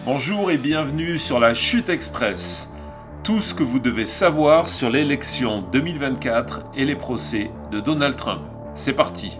Bonjour et bienvenue sur la Chute Express. Tout ce que vous devez savoir sur l'élection 2024 et les procès de Donald Trump. C'est parti.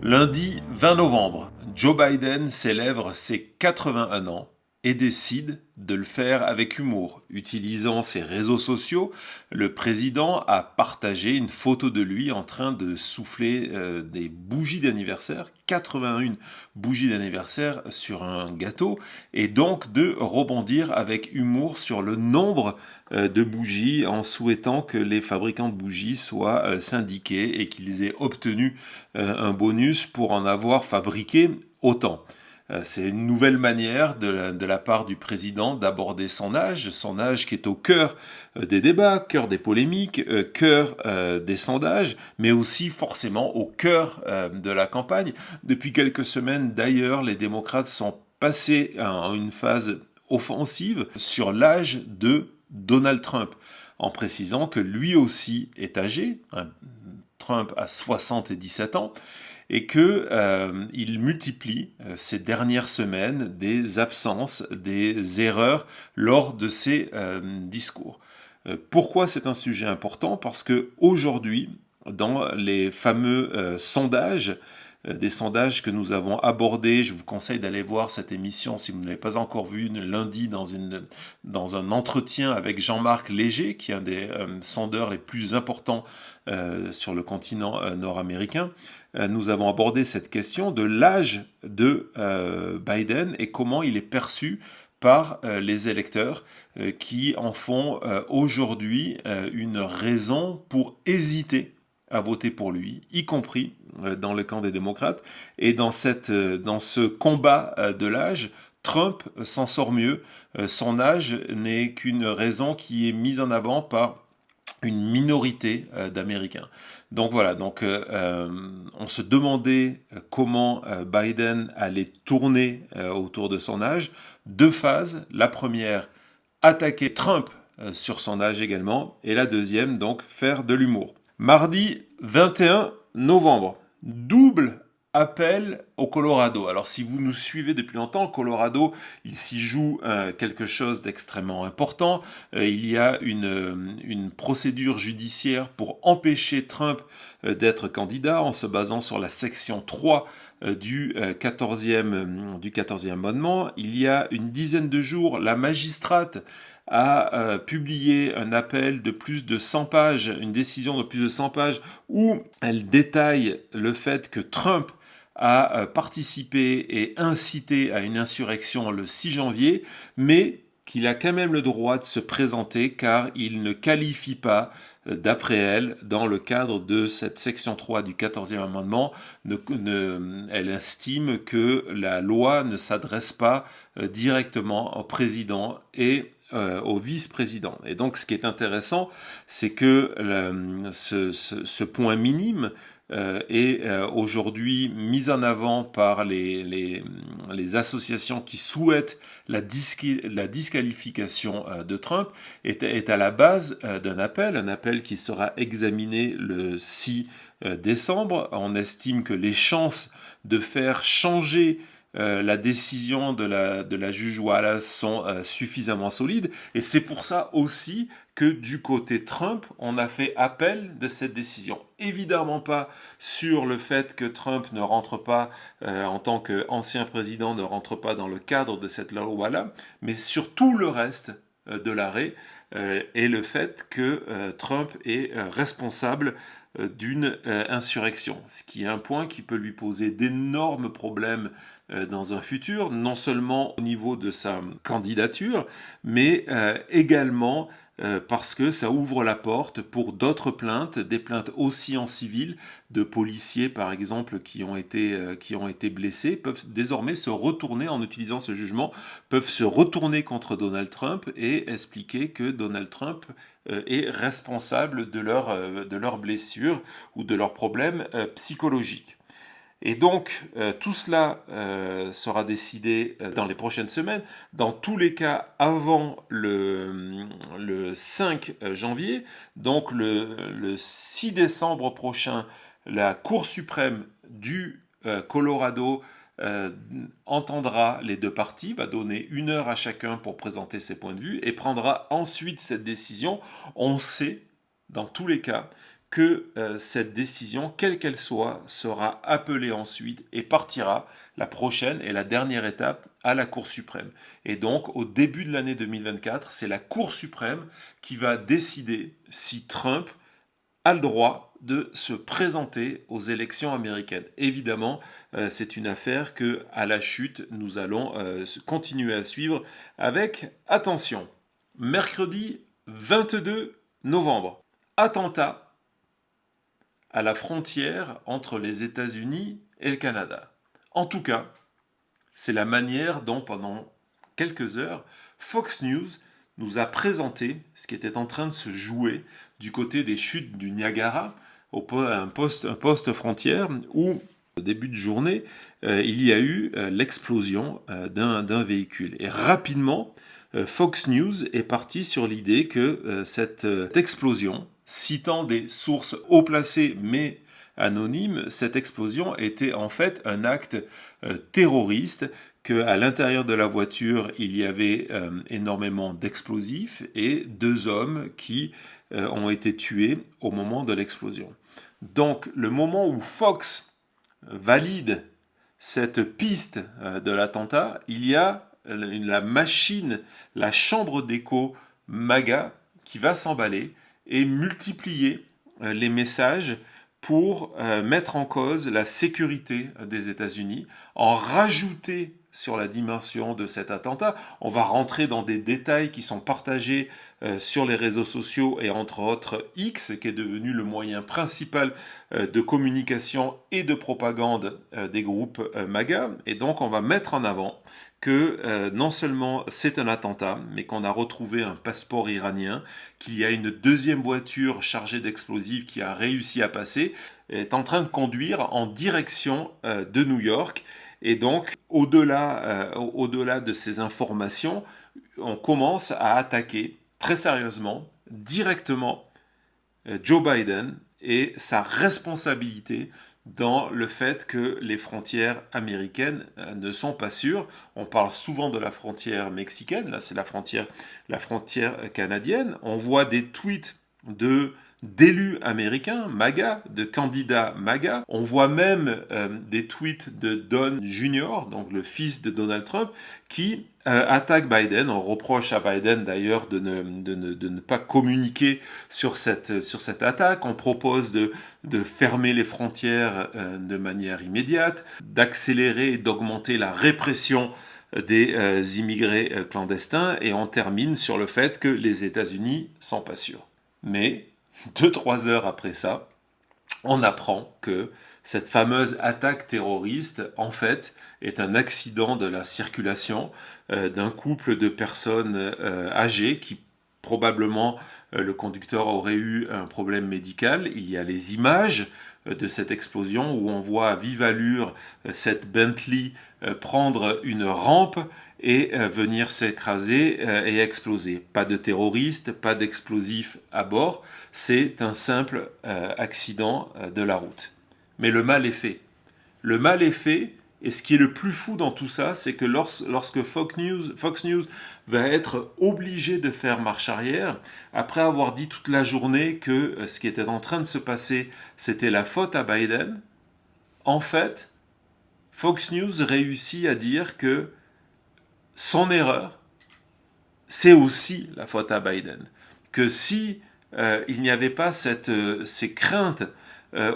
Lundi 20 novembre, Joe Biden célèbre ses 81 ans et décide de le faire avec humour. Utilisant ses réseaux sociaux, le président a partagé une photo de lui en train de souffler des bougies d'anniversaire, 81 bougies d'anniversaire sur un gâteau, et donc de rebondir avec humour sur le nombre de bougies en souhaitant que les fabricants de bougies soient syndiqués et qu'ils aient obtenu un bonus pour en avoir fabriqué autant. C'est une nouvelle manière de la part du président d'aborder son âge qui est au cœur des débats, cœur des polémiques, cœur des sondages, mais aussi forcément au cœur de la campagne. Depuis quelques semaines, d'ailleurs, les démocrates sont passés à une phase offensive sur l'âge de Donald Trump, en précisant que lui aussi est âgé. Trump a 77 ans, et qu'il multiplie ces dernières semaines des absences, des erreurs lors de ses discours. Pourquoi c'est un sujet important? Parce que aujourd'hui, dans les fameux sondages, des sondages que nous avons abordés. Je vous conseille d'aller voir cette émission si vous ne l'avez pas encore vue lundi dans un entretien avec Jean-Marc Léger, qui est un des sondeurs les plus importants sur le continent nord-américain. Nous avons abordé cette question de l'âge de Biden et comment il est perçu par les électeurs qui en font aujourd'hui une raison pour hésiter à voter pour lui, y compris dans le camp des démocrates. Et dans ce combat de l'âge, Trump s'en sort mieux. Son âge n'est qu'une raison qui est mise en avant par une minorité d'Américains. Donc voilà, on se demandait comment Biden allait tourner autour de son âge. Deux phases. La première, attaquer Trump sur son âge également. Et la deuxième, donc, faire de l'humour. Mardi 21 novembre, double appel au Colorado. Alors si vous nous suivez depuis longtemps, le Colorado, il s'y joue quelque chose d'extrêmement important. Il y a une procédure judiciaire pour empêcher Trump d'être candidat en se basant sur la section 3 du 14e amendement. Il y a une dizaine de jours, la magistrate a publié un appel de plus de 100 pages, une décision de plus de 100 pages, où elle détaille le fait que Trump a participé et incité à une insurrection le 6 janvier, mais qu'il a quand même le droit de se présenter car il ne qualifie pas, d'après elle, dans le cadre de cette section 3 du 14e amendement, elle estime que la loi ne s'adresse pas directement au président et au vice-président. Et donc ce qui est intéressant, c'est que ce point minime est aujourd'hui mis en avant par les associations qui souhaitent la disqualification de Trump, est à la base d'un appel, un appel qui sera examiné le 6 décembre. On estime que les chances de faire changer la décision de la juge Wallace sont suffisamment solides, et c'est pour ça aussi que du côté Trump, on a fait appel de cette décision. Évidemment pas sur le fait que Trump ne rentre pas, en tant qu'ancien président, ne rentre pas dans le cadre de cette loi-là, mais sur tout le reste de l'arrêt, et le fait que Trump est responsable d'une insurrection, ce qui est un point qui peut lui poser d'énormes problèmes dans un futur, non seulement au niveau de sa candidature, mais également parce que ça ouvre la porte pour d'autres plaintes, des plaintes aussi en civil, de policiers par exemple qui ont été blessés, peuvent désormais se retourner, en utilisant ce jugement, peuvent se retourner contre Donald Trump et expliquer que Donald Trump est responsable de leurs blessures ou de leurs problèmes psychologiques. Et donc, tout cela sera décidé dans les prochaines semaines, dans tous les cas avant le 5 janvier. Donc, le 6 décembre prochain, la Cour suprême du Colorado entendra les deux parties, va donner 1 heure à chacun pour présenter ses points de vue et prendra ensuite cette décision. On sait, dans tous les cas, que cette décision, quelle qu'elle soit, sera appelée ensuite et partira la prochaine et la dernière étape à la Cour suprême. Et donc, au début de l'année 2024, c'est la Cour suprême qui va décider si Trump a le droit de se présenter aux élections américaines. Évidemment, c'est une affaire que, à la chute, nous allons continuer à suivre avec attention. Mercredi 22 novembre, attentat à la frontière entre les États-Unis et le Canada. En tout cas, c'est la manière dont, pendant quelques heures, Fox News nous a présenté ce qui était en train de se jouer du côté des chutes du Niagara, un poste frontière où, au début de journée, il y a eu l'explosion d'un véhicule. Et rapidement, Fox News est parti sur l'idée que cette explosion, citant des sources haut placées mais anonymes, cette explosion était en fait un acte terroriste, qu'à l'intérieur de la voiture, il y avait énormément d'explosifs et 2 hommes qui ont été tués au moment de l'explosion. Donc, le moment où Fox valide cette piste de l'attentat, il y a la machine, la chambre d'écho MAGA qui va s'emballer et multiplier les messages pour mettre en cause la sécurité des États-Unis, en rajouter sur la dimension de cet attentat. On va rentrer dans des détails qui sont partagés sur les réseaux sociaux et entre autres X, qui est devenu le moyen principal de communication et de propagande des groupes MAGA. Et donc on va mettre en avant que non seulement c'est un attentat, mais qu'on a retrouvé un passeport iranien, qu'il y a une deuxième voiture chargée d'explosifs qui a réussi à passer, est en train de conduire en direction de New York. Et donc, au-delà de ces informations, on commence à attaquer très sérieusement, directement, Joe Biden et sa responsabilité dans le fait que les frontières américaines ne sont pas sûres. On parle souvent de la frontière mexicaine, là c'est la frontière canadienne. On voit des tweets d'élus américains, MAGA, de candidats MAGA. On voit même des tweets de Don Jr., donc le fils de Donald Trump, qui attaque Biden. On reproche à Biden d'ailleurs de ne pas communiquer sur cette attaque. On propose de fermer les frontières de manière immédiate, d'accélérer et d'augmenter la répression des immigrés clandestins, et on termine sur le fait que les États-Unis sont pas sûrs. Mais 2-3 heures après ça, on apprend que cette fameuse attaque terroriste, en fait, est un accident de la circulation d'un couple de personnes âgées qui, probablement, le conducteur aurait eu un problème médical. Il y a les images de cette explosion où on voit à vive allure cette Bentley prendre une rampe et venir s'écraser et exploser. Pas de terroristes, pas d'explosifs à bord, c'est un simple accident de la route. Mais le mal est fait. Le mal est fait, et ce qui est le plus fou dans tout ça, c'est que lorsque Fox News va être obligé de faire marche arrière, après avoir dit toute la journée que ce qui était en train de se passer, c'était la faute à Biden, en fait, Fox News réussit à dire que son erreur, c'est aussi la faute à Biden. Que si il n'y avait pas ces craintes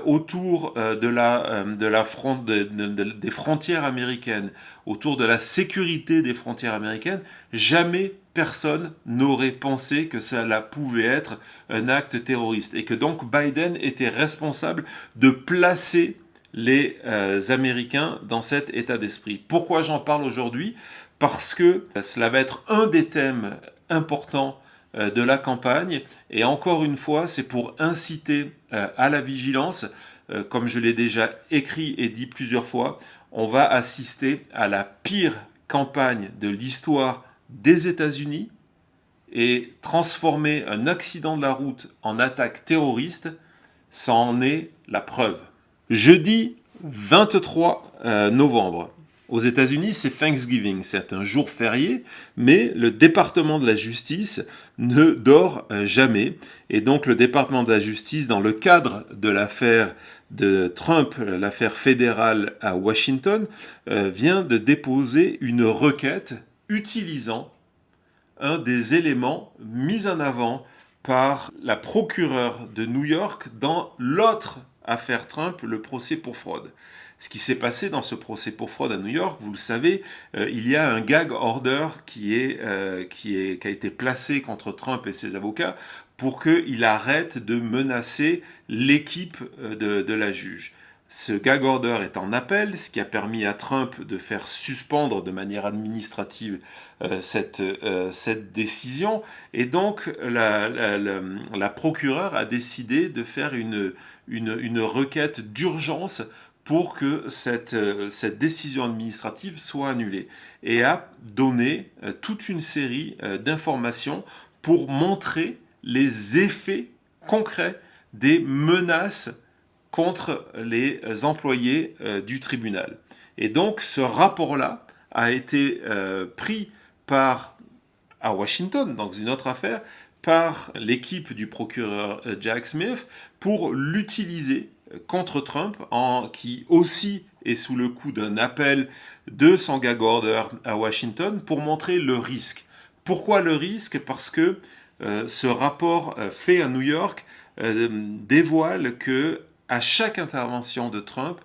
autour des frontières américaines, autour de la sécurité des frontières américaines, jamais personne n'aurait pensé que cela pouvait être un acte terroriste. Et que donc Biden était responsable de placer les Américains dans cet état d'esprit. Pourquoi j'en parle aujourd'hui ? Parce que cela va être un des thèmes importants de la campagne, et encore une fois, c'est pour inciter à la vigilance. Comme je l'ai déjà écrit et dit plusieurs fois, on va assister à la pire campagne de l'histoire des États-Unis, et transformer un accident de la route en attaque terroriste, ça en est la preuve. Jeudi 23 novembre, Aux États-Unis, c'est Thanksgiving, c'est un jour férié, mais le département de la justice ne dort jamais. Et donc le département de la justice, dans le cadre de l'affaire de Trump, l'affaire fédérale à Washington, vient de déposer une requête utilisant un des éléments mis en avant par la procureure de New York dans l'autre affaire Trump, le procès pour fraude. Ce qui s'est passé dans ce procès pour fraude à New York, vous le savez, il y a un gag order qui a été placé contre Trump et ses avocats pour qu'il arrête de menacer l'équipe de la juge. Ce gag order est en appel, ce qui a permis à Trump de faire suspendre de manière administrative cette décision. Et donc, la procureure a décidé de faire une requête d'urgence pour que cette décision administrative soit annulée. Et a donné toute une série d'informations pour montrer les effets concrets des menaces contre les employés du tribunal. Et donc ce rapport-là a été pris à Washington, dans une autre affaire, par l'équipe du procureur Jack Smith pour l'utiliser contre Trump, qui aussi est sous le coup d'un appel de son gag order à Washington, pour montrer le risque. Pourquoi le risque ? Parce que ce rapport fait à New York dévoile que à chaque intervention de Trump,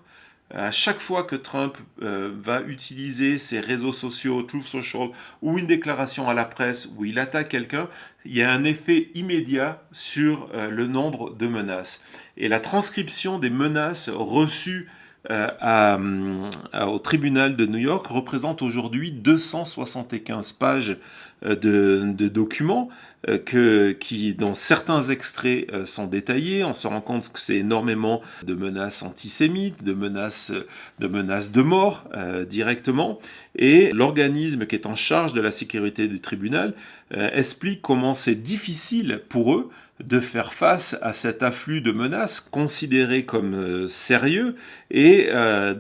à chaque fois que Trump va utiliser ses réseaux sociaux, Truth Social, ou une déclaration à la presse où il attaque quelqu'un, il y a un effet immédiat sur le nombre de menaces. Et la transcription des menaces reçues au tribunal de New York représente aujourd'hui 275 pages de documents dont certains extraits sont détaillés. On se rend compte que c'est énormément de menaces antisémites, de menaces de mort directement. Et l'organisme qui est en charge de la sécurité du tribunal explique comment c'est difficile pour eux de faire face à cet afflux de menaces considérées comme sérieux et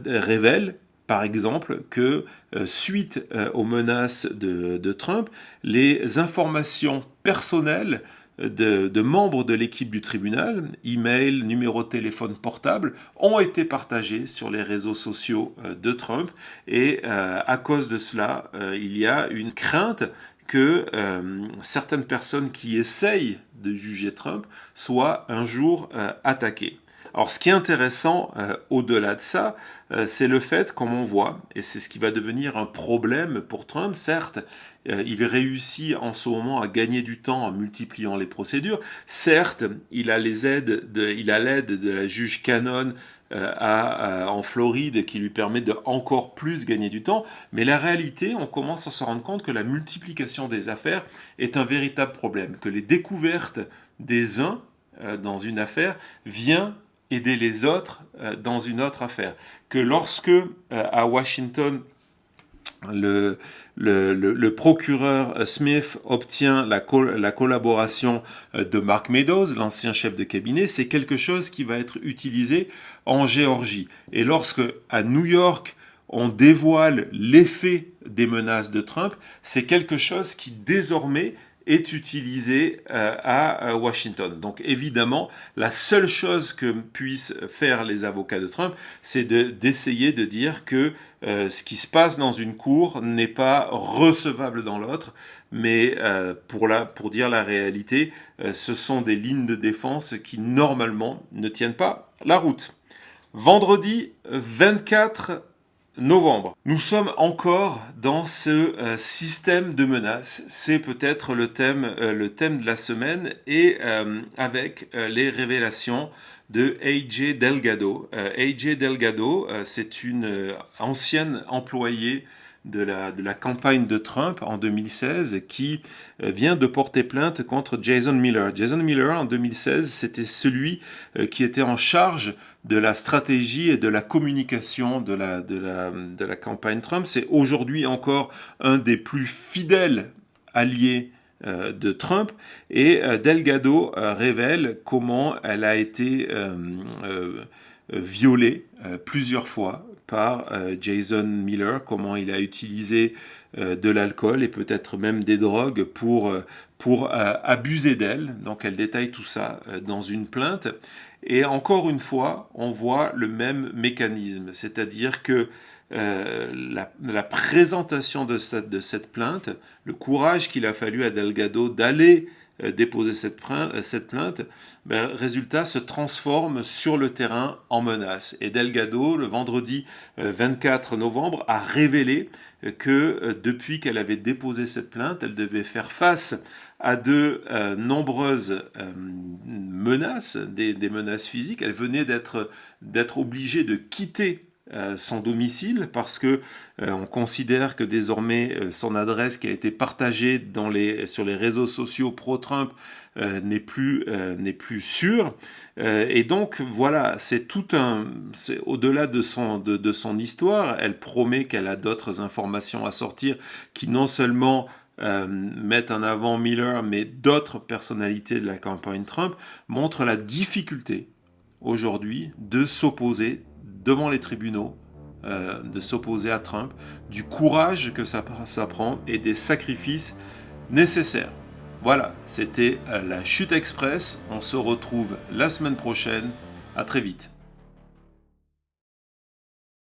révèle par exemple que suite aux menaces de Trump, les informations personnelles de membres de l'équipe du tribunal, email, numéro de téléphone portable, ont été partagées sur les réseaux sociaux de Trump. Et à cause de cela, il y a une crainte que certaines personnes qui essayent de juger Trump soient un jour attaquées. Alors ce qui est intéressant au-delà de ça, c'est le fait, comme on voit, et c'est ce qui va devenir un problème pour Trump, certes, il réussit en ce moment à gagner du temps en multipliant les procédures, certes, il a l'aide de la juge Cannon en Floride qui lui permet de encore plus gagner du temps, mais la réalité, on commence à se rendre compte que la multiplication des affaires est un véritable problème, que les découvertes des uns dans une affaire vient aider les autres dans une autre affaire. Que lorsque, à Washington, le procureur Smith obtient la collaboration de Mark Meadows, l'ancien chef de cabinet, c'est quelque chose qui va être utilisé en Géorgie. Et lorsque, à New York, on dévoile l'effet des menaces de Trump, c'est quelque chose qui désormais est utilisé à Washington. Donc évidemment, la seule chose que puissent faire les avocats de Trump, c'est d'essayer de dire que ce qui se passe dans une cour n'est pas recevable dans l'autre, mais pour dire la réalité, ce sont des lignes de défense qui normalement ne tiennent pas la route. Vendredi 24 novembre. Nous sommes encore dans ce système de menaces. C'est peut-être le thème de la semaine et avec les révélations de AJ Delgado. AJ Delgado, c'est une ancienne employée de la campagne de Trump en 2016 qui vient de porter plainte contre Jason Miller. Jason Miller, en 2016, c'était celui qui était en charge de la stratégie et de la communication de la campagne Trump. C'est aujourd'hui encore un des plus fidèles alliés de Trump, et Delgado révèle comment elle a été violée plusieurs fois par Jason Miller, comment il a utilisé de l'alcool et peut-être même des drogues pour abuser d'elle. Donc elle détaille tout ça dans une plainte. Et encore une fois, on voit le même mécanisme, c'est-à-dire que la présentation de cette plainte, le courage qu'il a fallu à Delgado d'aller déposer cette plainte, résultat se transforme sur le terrain en menace. Et Delgado, le vendredi 24 novembre, a révélé que depuis qu'elle avait déposé cette plainte, elle devait faire face à de nombreuses menaces, des menaces physiques. Elle venait d'être obligée de quitter son domicile parce que on considère que désormais son adresse qui a été partagée sur les réseaux sociaux pro-Trump n'est plus sûre. Et donc voilà, c'est au-delà de son histoire. Elle promet qu'elle a d'autres informations à sortir qui non seulement mettent en avant Miller, mais d'autres personnalités de la campagne Trump, montrent la difficulté aujourd'hui de s'opposer devant les tribunaux, de s'opposer à Trump, du courage que ça prend et des sacrifices nécessaires. Voilà, c'était la Chute Express. On se retrouve la semaine prochaine. À très vite.